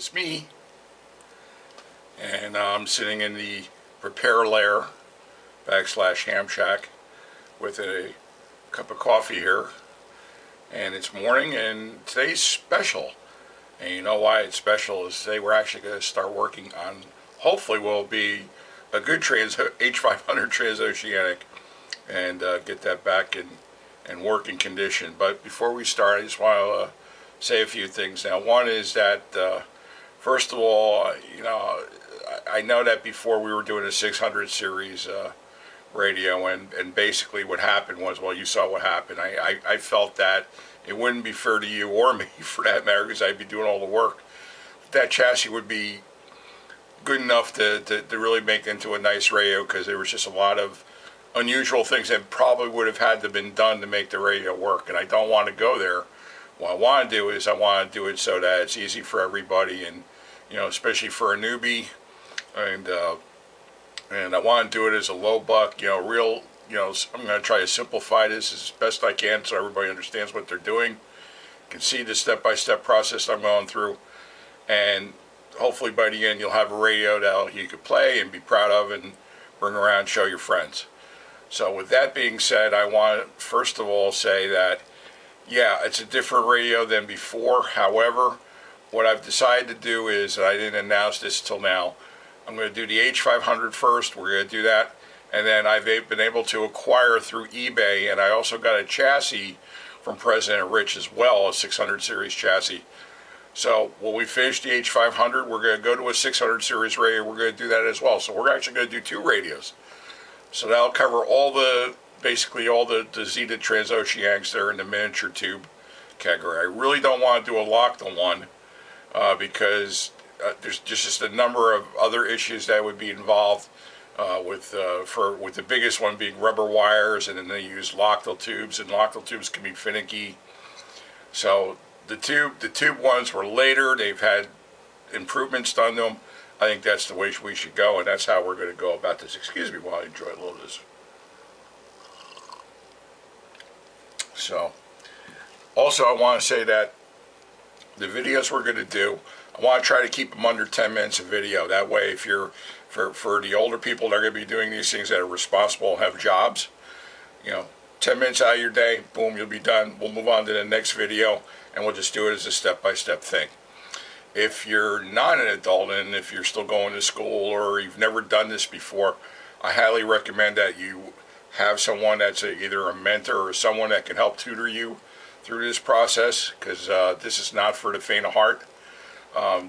it's me, and I'm sitting in the repair lair / ham shack with a cup of coffee here, and it's morning, and today's special. And you know why it's special is today we're actually going to start working on, hopefully will be a good H-500 Trans-Oceanic, and get that back in working condition. But before we start, I just want to say a few things. Now, one is that first of all, you know, I know that before we were doing a 600 series radio, and basically what happened was, well, you saw what happened. I felt that it wouldn't be fair to you or me, for that matter, because I'd be doing all the work. That chassis would be good enough to really make into a nice radio, because there was just a lot of unusual things that probably would have had to been done to make the radio work, and I don't want to go there. What I want to do is I want to do it so that it's easy for everybody, and you know, especially for a newbie, and I want to do it as a low buck, you know, real, you know, I'm going to try to simplify this as best I can so everybody understands what they're doing, can see the step-by-step process I'm going through, and hopefully by the end you'll have a radio that you could play and be proud of and bring around and show your friends. So with that being said, I want to first of all say that, yeah, it's a different radio than before. However, what I've decided to do is, and I didn't announce this till now, I'm going to do the H-500 first. We're going to do that. And then I've been able to acquire through eBay, and I also got a chassis from President Rich as well, a 600 series chassis. So when we finish the H-500, we're going to go to a 600 series radio. We're going to do that as well. So we're actually going to do two radios. So that'll cover all the, basically all the Zenith Trans-Oceanics there in the miniature tube category. I really don't want to do a locked-on one because there's just a number of other issues that would be involved with the biggest one being rubber wires, and then they use locked-on tubes, and locked-on tubes can be finicky. So the tube ones were later. They've had improvements done to them. I think that's the way we should go, and that's how we're going to go about this. Excuse me while I enjoy a little of this. So, also I want to say that the videos we're going to do, I want to try to keep them under 10 minutes of video. That way, if you're, for the older people that are going to be doing these things that are responsible and have jobs, you know, 10 minutes out of your day, boom, you'll be done. We'll move on to the next video, and we'll just do it as a step-by-step thing. If you're not an adult, and if you're still going to school, or you've never done this before, I highly recommend that you have someone that's either a mentor or someone that can help tutor you through this process, because this is not for the faint of heart.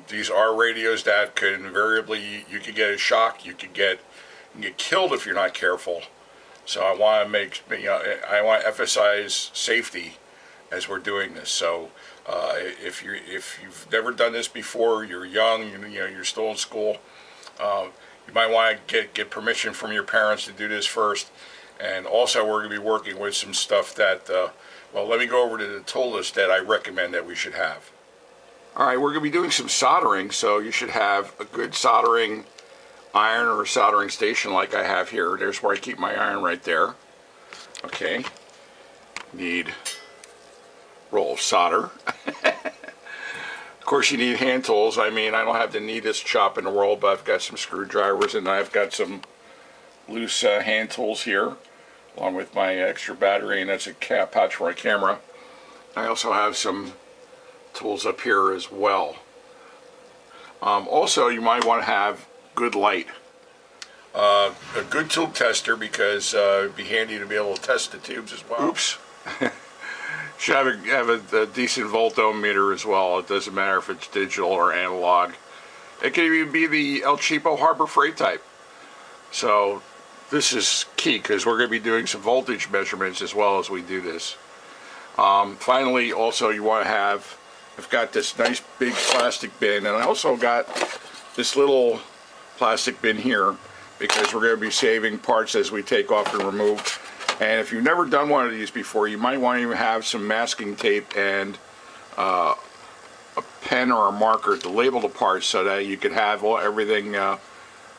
These are radios that could invariably, you could get a shock, you can get killed if you're not careful. So I want to make, you know, I want to emphasize safety as we're doing this. So if you've never done this before, you're young, you know, you're still in school, you might want to get permission from your parents to do this first. And also, we're going to be working with some stuff that, well, let me go over to the tool list that I recommend that we should have. All right, we're going to be doing some soldering, so you should have a good soldering iron or soldering station like I have here. There's where I keep my iron right there. Okay, need roll of solder. Of course, you need hand tools. I mean, I don't have the neatest chop in the world, but I've got some screwdrivers, and I've got some loose hand tools here, along with my extra battery, and that's a pouch for my camera. I also have some tools up here as well. Also, you might want to have good light. A good tube tester, because it'd be handy to be able to test the tubes as well. Oops. Should have a decent voltometer as well. It doesn't matter if it's digital or analog. It can even be the El Cheapo Harbor Freight type. So this is key, because we're going to be doing some voltage measurements as well as we do this. Finally, also you want to have, I've got this nice big plastic bin, and I also got this little plastic bin here, because we're going to be saving parts as we take off and remove. And if you've never done one of these before, you might want to even have some masking tape and a pen or a marker to label the parts, so that you can have everything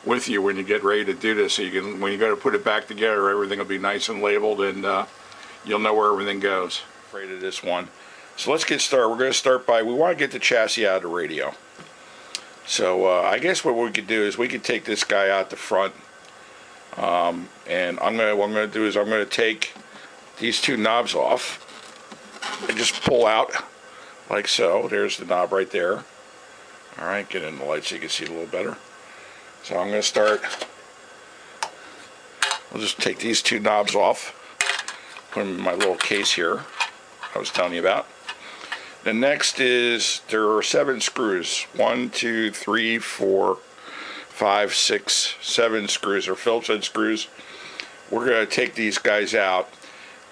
with you when you get ready to do this. So you can, when you go to put it back together, everything will be nice and labeled, and you'll know where everything goes. Afraid of this one. So let's get started. We're going to start by, we want to get the chassis out of the radio. So I guess what we could do is we could take this guy out the front, and what I'm gonna do is I'm gonna take these two knobs off and just pull out like so. There's the knob right there. All right, get in the light so you can see it a little better. So I'm gonna start. I'll just take these two knobs off, put them in my little case here I was telling you about. The next is, there are 7 screws. 1, 2, 3, 4, 5, 6, 7 screws, or Phillips head screws. We're going to take these guys out,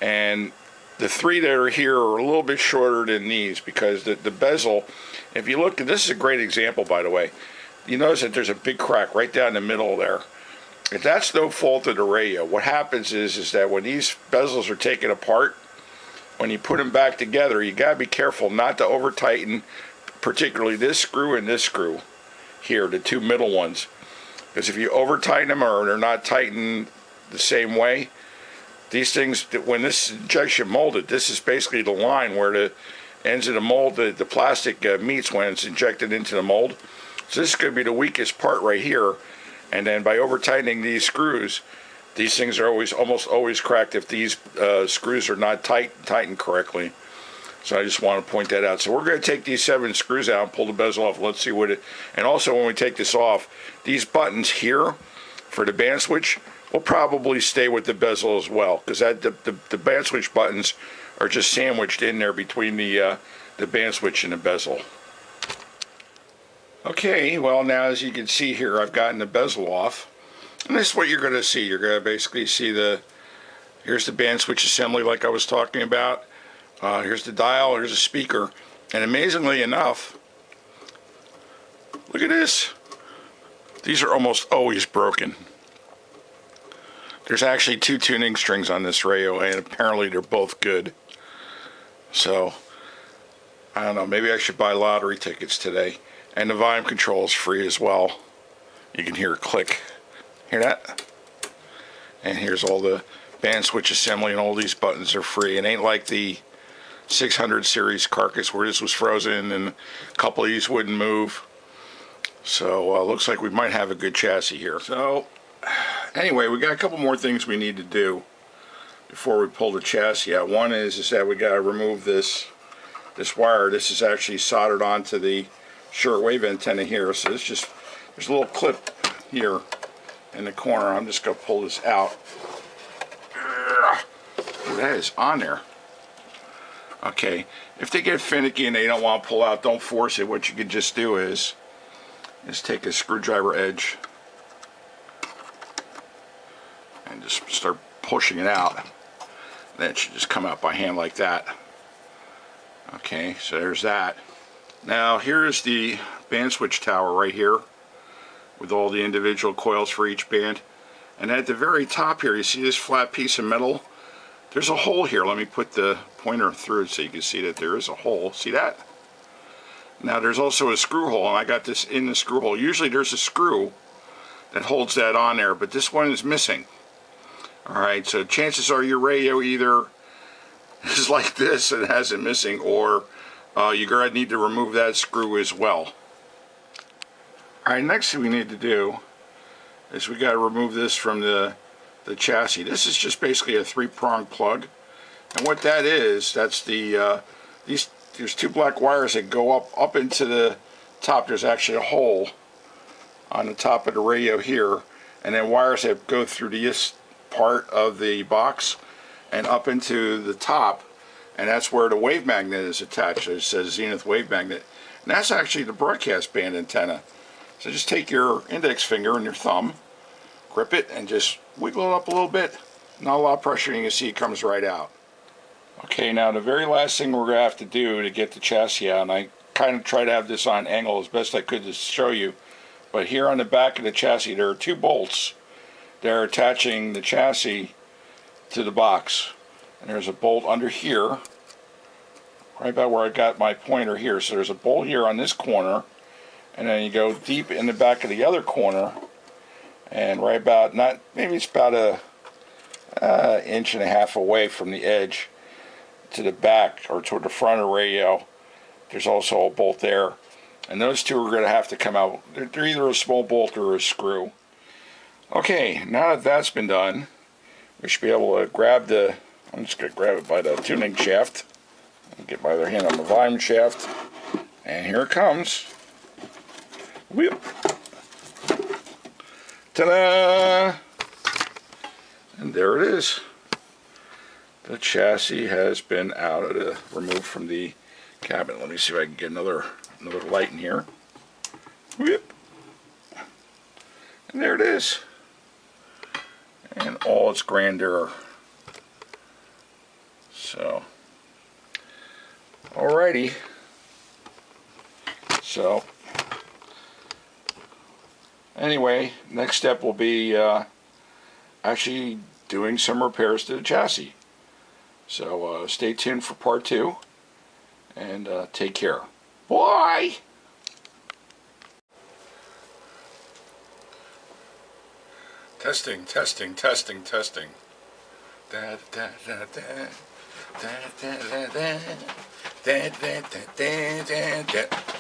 and the 3 that are here are a little bit shorter than these because the bezel, if you look, this is a great example, by the way. You notice that there's a big crack right down the middle there. If that's no fault of the radio, what happens is that when these bezels are taken apart, when you put them back together, you got to be careful not to over tighten, particularly this screw and this screw here, the 2 middle ones. Because if you over tighten them or they're not tightened the same way, these things, when this is injection molded, this is basically the line where the ends of the mold, the plastic meets when it's injected into the mold. So this is going to be the weakest part right here. And then by over tightening these screws, these things are almost always cracked if these screws are not tightened correctly. So I just want to point that out. So we're going to take these 7 screws out and pull the bezel off. Let's see what it. And also when we take this off, these buttons here for the band switch will probably stay with the bezel as well, because the band switch buttons are just sandwiched in there between the band switch and the bezel. Okay, well now as you can see here, I've gotten the bezel off. And this is what you're going to see. You're going to basically see here's the band switch assembly like I was talking about. Here's the dial, here's a speaker. And amazingly enough, look at this. These are almost always broken. There's actually 2 tuning strings on this radio, and apparently they're both good. So, I don't know, maybe I should buy lottery tickets today. And the volume control is free as well. You can hear it click. Hear that? And here's all the band switch assembly, and all these buttons are free. It ain't like the 600 series carcass where this was frozen and a couple of these wouldn't move. So looks like we might have a good chassis here. So anyway, we got a couple more things we need to do before we pull the chassis out. One is that we got to remove this wire. This is actually soldered onto the shortwave antenna here. So there's a little clip here in the corner. I'm just going to pull this out. Ooh, that is on there. Okay, if they get finicky and they don't want to pull out, don't force it. What you could just do is take a screwdriver edge and just start pushing it out. Then it should just come out by hand like that. Okay, so there's that. Now here's the band switch tower right here, with all the individual coils for each band. And at the very top here, you see this flat piece of metal? There's a hole here. Let me put the pointer through it so you can see that there is a hole. See that? Now there's also a screw hole, and I got this in the screw hole. Usually there's a screw that holds that on there, but this one is missing. Alright, so chances are your radio either is like this and has it missing, or you're going to need to remove that screw as well. Alright, next thing we need to do is we got to remove this from the chassis. This is just basically a 3-prong plug, and what that is, that's the there's 2 black wires that go up into the top. There's actually a hole on the top of the radio here, and then wires that go through this part of the box and up into the top, and that's where the wave magnet is attached. It says Zenith wave magnet, and that's actually the broadcast band antenna. So just take your index finger and your thumb, grip it, and just wiggle it up a little bit. Not a lot of pressure, and you can see it comes right out. Okay, now the very last thing we're going to have to do to get the chassis out, and I kind of tried to have this on angle as best I could to show you, but here on the back of the chassis there are 2 bolts. They're attaching the chassis to the box. And there's a bolt under here, right about where I got my pointer here. So there's a bolt here on this corner, and then you go deep in the back of the other corner, and right about, maybe it's about a inch and a half away from the edge to the back, or toward the front of the radio, there's also a bolt there. And those two are going to have to come out. They're either a small bolt or a screw. Okay, now that that's been done, we should be able to grab the, I'm just going to grab it by the tuning shaft. Get my other hand on the volume shaft. And here it comes. Whoop. Ta-da! And there it is. The chassis has been removed from the cabin. Let me see if I can get another light in here. Whoop. And there it is. And all its grandeur. So, alrighty. So, anyway, next step will be actually doing some repairs to the chassis. So stay tuned for part 2, and take care. Bye! Testing, testing, testing, testing. Da da da da da da da da da da da da da da.